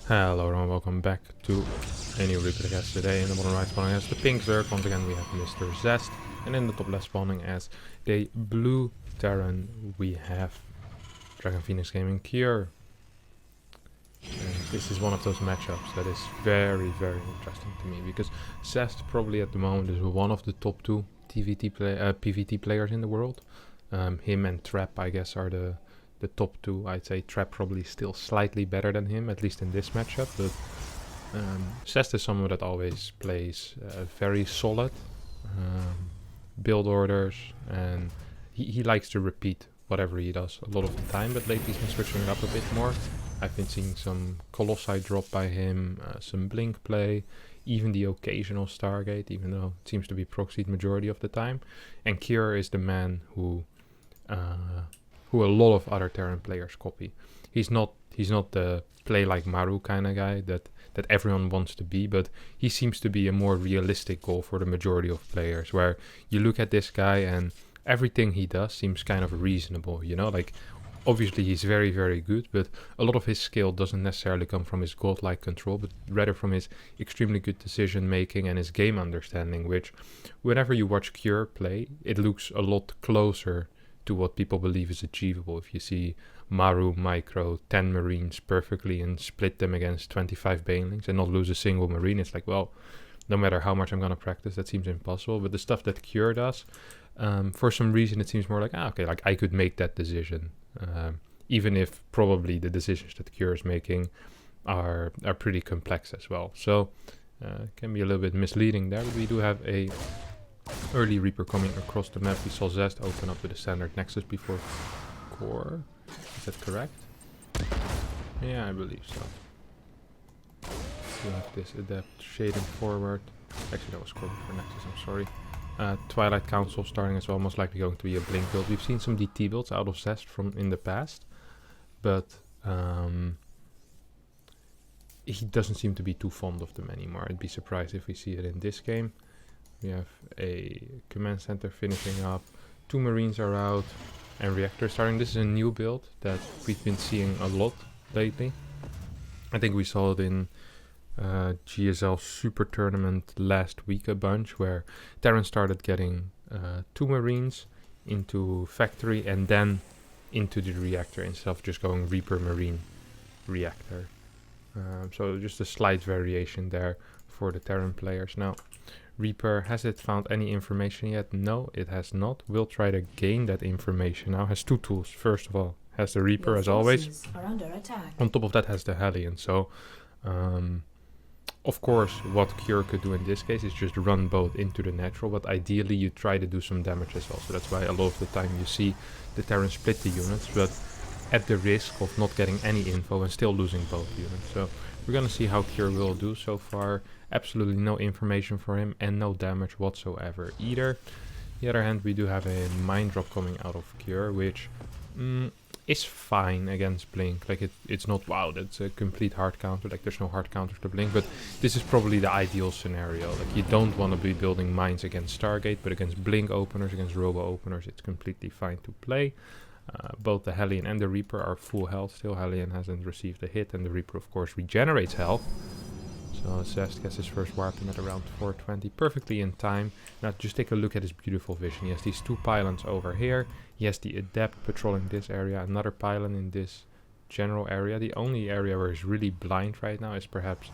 Hello everyone, welcome back to a new HarstemCast. Today in the bottom right spawning as the pink Zerg. Once again we have Mr. Zest, and in the top left spawning as the blue Terran we have Dragon Phoenix Gaming Cure. And this is one of those matchups that is very interesting to me, because Zest probably at the moment is one of the top two PvT players in the world. Him and Trap, I guess, are the top two. I'd say Trap probably still slightly better than him, at least in this matchup, but Zest is someone that always plays very solid build orders, and he likes to repeat whatever he does a lot of the time, but lately he's been switching it up a bit more. I've been seeing some Colossi drop by him, some Blink play, even the occasional Stargate, even though it seems to be proxied majority of the time. And Cure is the man who a lot of other Terran players copy. He's not the play like Maru kind of guy that everyone wants to be, but he seems to be a more realistic goal for the majority of players, where you look at this guy and everything he does seems kind of reasonable, you know, like obviously he's very good, but a lot of his skill doesn't necessarily come from his godlike control, but rather from his extremely good decision making and his game understanding, which whenever you watch Cure play, it looks a lot closer to what people believe is achievable. If you see Maru micro 10 Marines perfectly and split them against 25 Banelings and not lose a single Marine, it's like, well, no matter how much I'm gonna practice, that seems impossible. But the stuff that Cure does, for some reason it seems more like, okay, like I could make that decision, even if probably the decisions that Cure is making are pretty complex as well. So it can be a little bit misleading there, but we do have a early Reaper coming across the map. We saw Zest open up with a standard Nexus before Core. Is that correct? Yeah, I believe so. You have this Adept shading forward. Actually, that was Core before Nexus, I'm sorry. Twilight Council starting as well, most likely going to be a Blink build. We've seen some DT builds out of Zest from in the past, but he doesn't seem to be too fond of them anymore. I'd be surprised if we see it in this game. We have a command center finishing up, 2 Marines are out, and Reactor starting. This is a new build that we've been seeing a lot lately. I think we saw it in GSL Super Tournament last week a bunch, where Terran started getting 2 Marines into Factory and then into the Reactor instead of just going Reaper Marine Reactor. So just a slight variation there for the Terran players. Now, Reaper, has it found any information yet? No, it has not. We'll try to gain that information now. Has 2 tools. First of all, has the Reaper as always. On top of that has the Hellion. So, of course, what Cure could do in this case is just run both into the natural, but ideally you try to do some damage as well. So that's why a lot of the time you see the Terran split the units, but at the risk of not getting any info and still losing both units. So we're gonna see how Cure will do. So far, absolutely no information for him and no damage whatsoever either. On the other hand, we do have a Mind Drop coming out of Cure, which is fine against Blink. Like it's not, wow, that's a complete hard counter. Like there's no hard counter to Blink, but this is probably the ideal scenario. Like you don't want to be building mines against Stargate, but against Blink openers, against Robo openers, it's completely fine to play. Both the Hellion and the Reaper are full health still. Hellion hasn't received a hit, and the Reaper of course regenerates health. So Zest gets his first weapon at around 420, perfectly in time. Now just take a look at his beautiful vision. He has these 2 pylons over here. He has the Adept patrolling this area, another pylon in this general area. The only area where he's really blind right now is perhaps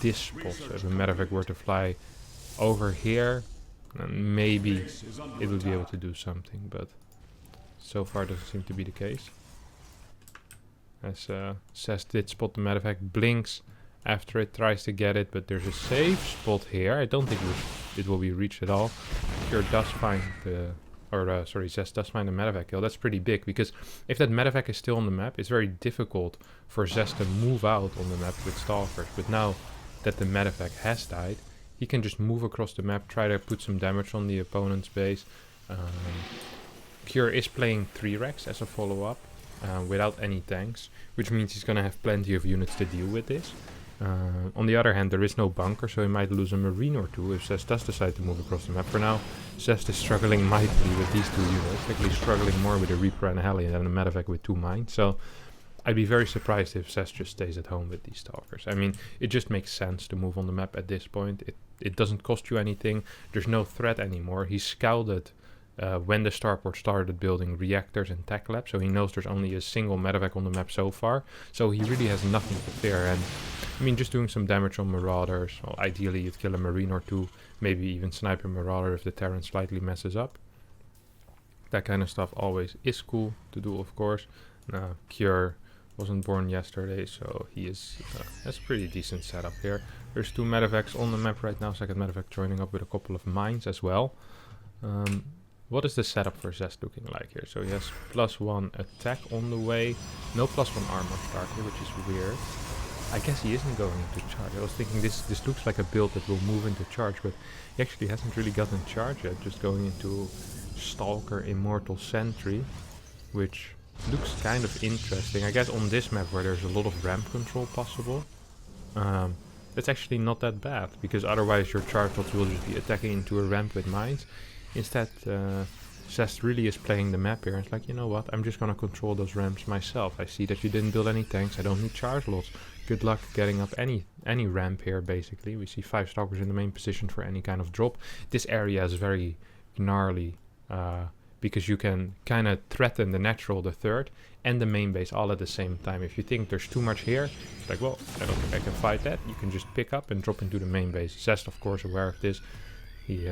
this spot. So if a Medevac were to fly over here, then maybe it would be able to do something, but so far doesn't seem to be the case. As Zest did spot the Medevac, blinks after it, tries to get it, but there's a safe spot here. I don't think it will be reached at all. Cure does find Zest does find the Medevac kill. That's pretty big, because if that Medevac is still on the map, it's very difficult for Zest to move out on the map with Stalkers. But now that the Medevac has died, he can just move across the map, try to put some damage on the opponent's base. Cure is playing 3 Rex as a follow-up without any tanks, which means he's going to have plenty of units to deal with this. On the other hand, there is no bunker, so he might lose a Marine or 2 if Zest does decide to move across the map. For now, Zest is struggling mightily with these 2 units, actually struggling more with a Reaper and a Hellion than a Medevac with 2 mines. So I'd be very surprised if Zest just stays at home with these Stalkers. I mean, it just makes sense to move on the map at this point. It doesn't cost you anything. There's no threat anymore. He scouted when the starport started building reactors and tech labs, so he knows there's only a single medevac on the map so far. So he really has nothing to fear. And I mean, just doing some damage on Marauders. Well, ideally you'd kill a Marine or two, maybe even snipe a Marauder if the Terran slightly messes up. That kind of stuff always is cool to do, of course. Cure wasn't born yesterday, so he is has a pretty decent setup here. There's 2 medevacs on the map right now. Second medevac joining up with a couple of mines as well. What is the setup for Zest looking like here? So he has +1 attack on the way, no +1 armor start here, which is weird. I guess he isn't going into charge. I was thinking this looks like a build that will move into charge, but he actually hasn't really gotten charge yet. Just going into Stalker Immortal Sentry, which looks kind of interesting. I guess on this map where there's a lot of ramp control possible, that's actually not that bad, because otherwise your charge bots will just be attacking into a ramp with mines. Instead, Zest really is playing the map here. It's like, you know what, I'm just gonna control those ramps myself. I see that you didn't build any tanks, I don't need charge lots. Good luck getting up any ramp here, basically. We see 5 Stalkers in the main position for any kind of drop. This area is very gnarly, because you can kind of threaten the natural, the third, and the main base all at the same time. If you think there's too much here, it's like, well, I don't think I can fight that. You can just pick up and drop into the main base. Zest, of course, aware of this. He's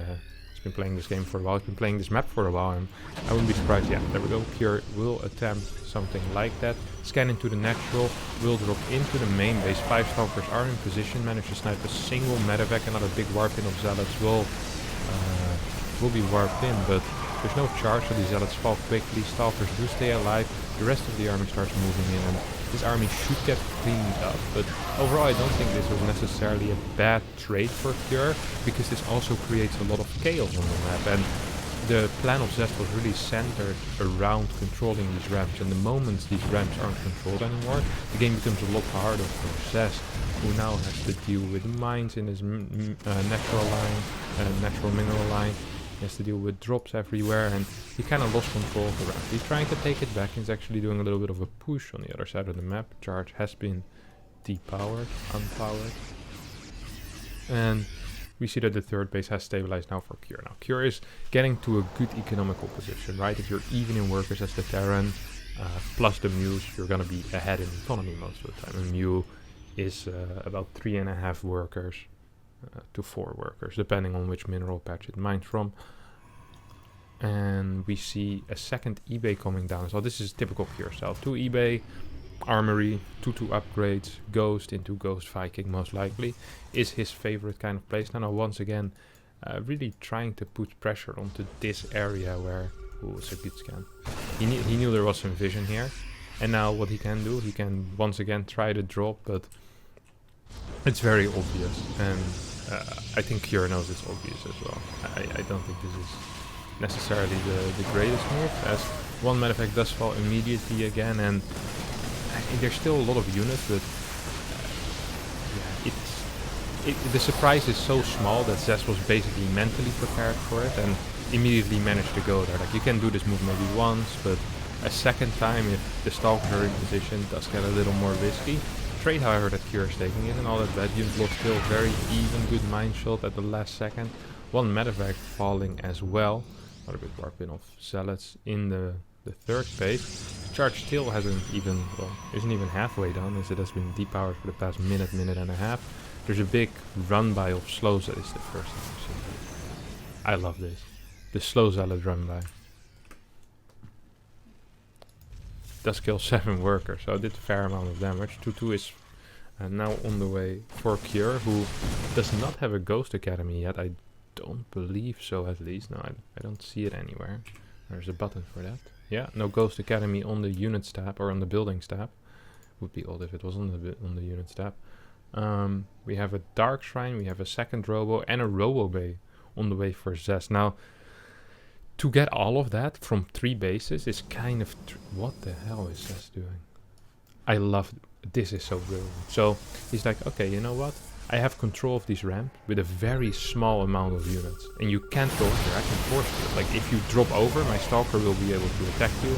been playing this game for a while. He's been playing this map for a while, and I wouldn't be surprised. Yeah, there we go. Cure will attempt something like that. Scan into the natural, will drop into the main base. 5 Stalkers are in position. Manage to snipe a single medevac. Another big warp in of Zealots will be warped in, but there's no charge, so these Zealots fall quickly. Stalkers do stay alive. The rest of the army starts moving in, and this army should get cleaned up. But overall, I don't think this was necessarily a bad trade for Cure, because this also creates a lot of chaos on the map. And the plan of Zest was really centered around controlling these ramps. And the moment these ramps aren't controlled anymore, the game becomes a lot harder for Zest, who now has to deal with mines in his natural line, natural mineral line. He has to deal with drops everywhere, and he kind of lost control of the ramp. He's trying to take it back. He's actually doing a little bit of a push on the other side of the map. Charge has been depowered, unpowered. And we see that the third base has stabilized now for Cure. Now, Cure is getting to a good economical position, right? If you're even in workers as the Terran, plus the Muse, you're going to be ahead in economy most of the time. A Mule is about 3.5 workers. To 4 workers, depending on which mineral patch it mines from. And we see a second eBay coming down. So this is typical Cure style. 2 eBay, Armory, 2 upgrades, Ghost into Ghost Viking most likely, is his favorite kind of place. Now once again, really trying to put pressure onto this area where... Ooh, it's a good scan. He knew there was some vision here. And now what he can do, he can once again try to drop, but it's very obvious, and I think Cure knows it's obvious as well. I don't think this is necessarily the greatest move, as 1 medevac does fall immediately again, and there's still a lot of units, but the surprise is so small that Zest was basically mentally prepared for it and immediately managed to go there. Like, you can do this move maybe once, but a second time, if the Stalkers are in position, does get a little more risky. Trade, however, that Cure is taking isn't all that bad. Unit lost still very even, good mine shot at the last second. 1 medevac falling as well. Not a big warp in of Zealots in the third phase. Charge still hasn't even, well, isn't even halfway done, as it has been depowered for the past minute and a half. There's a big run by of slow Zealots. It's the first time I've seen it. I love this. The slow Zealot run by. Does kill 7 workers, so it did a fair amount of damage. 2-2 is now on the way for Cure, who does not have a Ghost Academy yet. I don't believe so, at least. No, I don't see it anywhere. There's a button for that. Yeah, no Ghost Academy on the units tab, or on the buildings tab. Would be odd if it was on the units tab. We have a Dark Shrine, we have a second Robo, and a Robo Bay on the way for Zest. Now, to get all of that from 3 bases is kind of... what the hell is Zest doing? I love... this is so brilliant. So, he's like, okay, you know what? I have control of these ramps with a very small amount of units. And you can't go here, I can force you. Like, if you drop over, my Stalker will be able to attack you.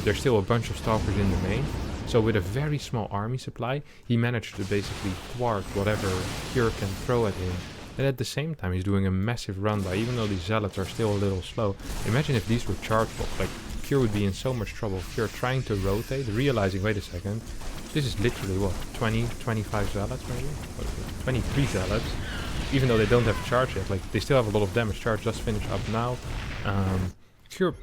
There's still a bunch of Stalkers in the main. So with a very small army supply, he managed to basically thwart whatever Cure can throw at him. And at the same time, he's doing a massive run by, even though these Zealots are still a little slow. Imagine if these were charge blocks, like Cure would be in so much trouble. Cure trying to rotate, realizing, wait a second, this is literally what, 20, 25 Zealots maybe? 23 Zealots. Even though they don't have charge yet, like they still have a lot of damage. Charge just finished up now. Cure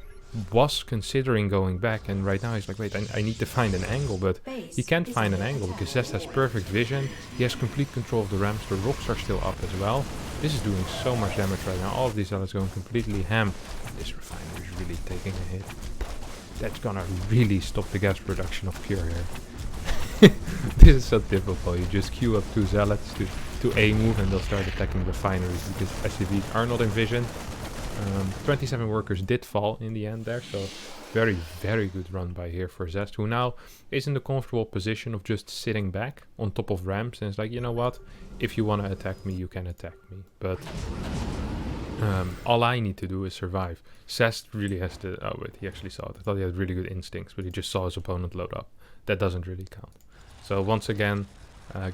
was considering going back, and right now he's like, wait, I need to find an angle, but he can't find an angle because Zest has perfect vision. He has complete control of the ramps. The rocks are still up as well. This is doing so much damage right now. All of these Zealots going completely ham. This refinery is really taking a hit. That's gonna really stop the gas production of Cure here. This is so typical. You just queue up 2 Zealots to A move and they'll start attacking refineries because SCVs are not in vision. 27 workers did fall in the end there, so very, very good run by here for Zest, who now is in the comfortable position of just sitting back on top of ramps and it's like, you know what, if you want to attack me, you can attack me, but all I need to do is survive. Zest really has to, oh wait, he actually saw it. I thought he had really good instincts, but he just saw his opponent load up. That doesn't really count. So once again,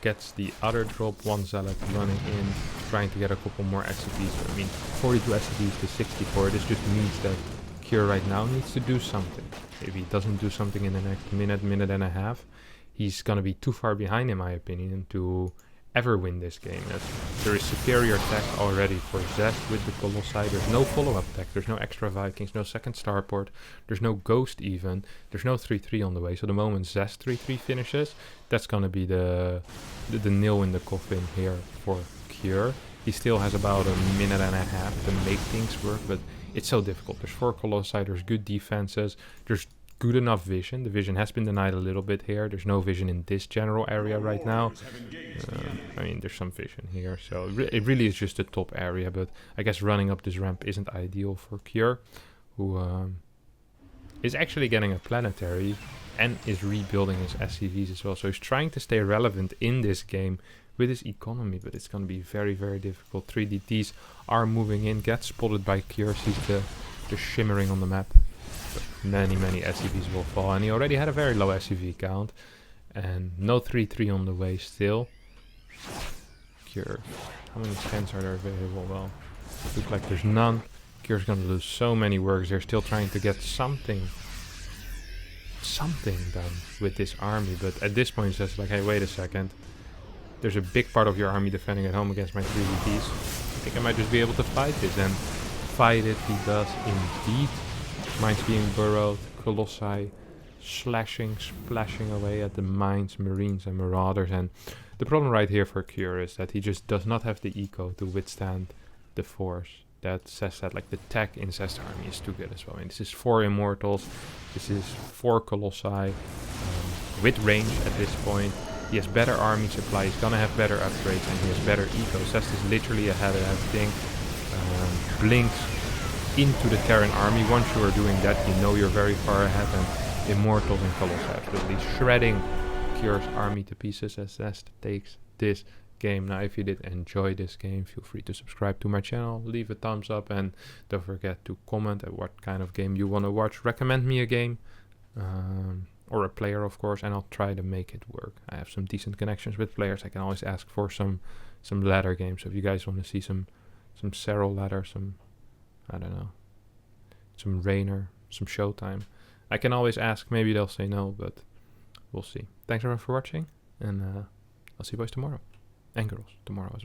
gets the other drop, 1 Zealot running in, trying to get a couple more SCVs. I mean, 42 SCVs to 64, this just means that Cure right now needs to do something. If he doesn't do something in the next minute, minute and a half, he's gonna be too far behind in my opinion to ever win this game. There is superior tech already for Zest with the Colossi. There's no follow-up tech, there's no extra Vikings, no second starport, there's no Ghost even, there's no 3-3 on the way. So the moment Zest 3-3 finishes, that's gonna be the nail in the coffin here for Cure. He still has about a minute and a half to make things work, but it's so difficult. There's 4 Colossi, there's good defenses, there's good enough vision. The vision has been denied a little bit here. There's no vision in this general area right now. I mean, there's some vision here, so it really is just a top area, but I guess running up this ramp isn't ideal for Cure, who is actually getting a planetary and is rebuilding his SCVs as well. So he's trying to stay relevant in this game with his economy, but it's going to be very, very difficult. 3DTs are moving in, get spotted by Cure, sees the shimmering on the map. Many SCVs will fall, and he already had a very low SCV count, and no 3-3 on the way still. Cure, how many scans are there available? Well, looks like there's none. Cure's gonna lose so many workers. They're still trying to get something done with this army, but at this point it's just like, hey, wait a second, there's a big part of your army defending at home against my 3DTs. I think I might just be able to fight this, and fight it he does indeed. Mines being burrowed, Colossi slashing, splashing away at the mines, marines and marauders. And the problem right here for Cure is that he just does not have the eco to withstand the force. That says that like the tech in Zest army is too good as well. I mean, this is 4 immortals, this is 4 Colossi with range at this point. He has better army supply, he's gonna have better upgrades, and he has better eco. Zest is literally ahead of everything. Blinks into the Terran army. Once you are doing that, you know you're very far ahead, and Immortals and Colossi absolutely shredding Cure's army to pieces as Zest takes this game. Now, if you did enjoy this game, feel free to subscribe to my channel, leave a thumbs up, and don't forget to comment at what kind of game you want to watch. Recommend me a game, or a player, of course, and I'll try to make it work. I have some decent connections with players. I can always ask for some ladder games. So if you guys want to see some Serral ladder, some, I don't know, some Rainer, some Showtime, I can always ask. Maybe they'll say no, but we'll see. Thanks everyone for watching, and I'll see you boys tomorrow. And girls tomorrow as well.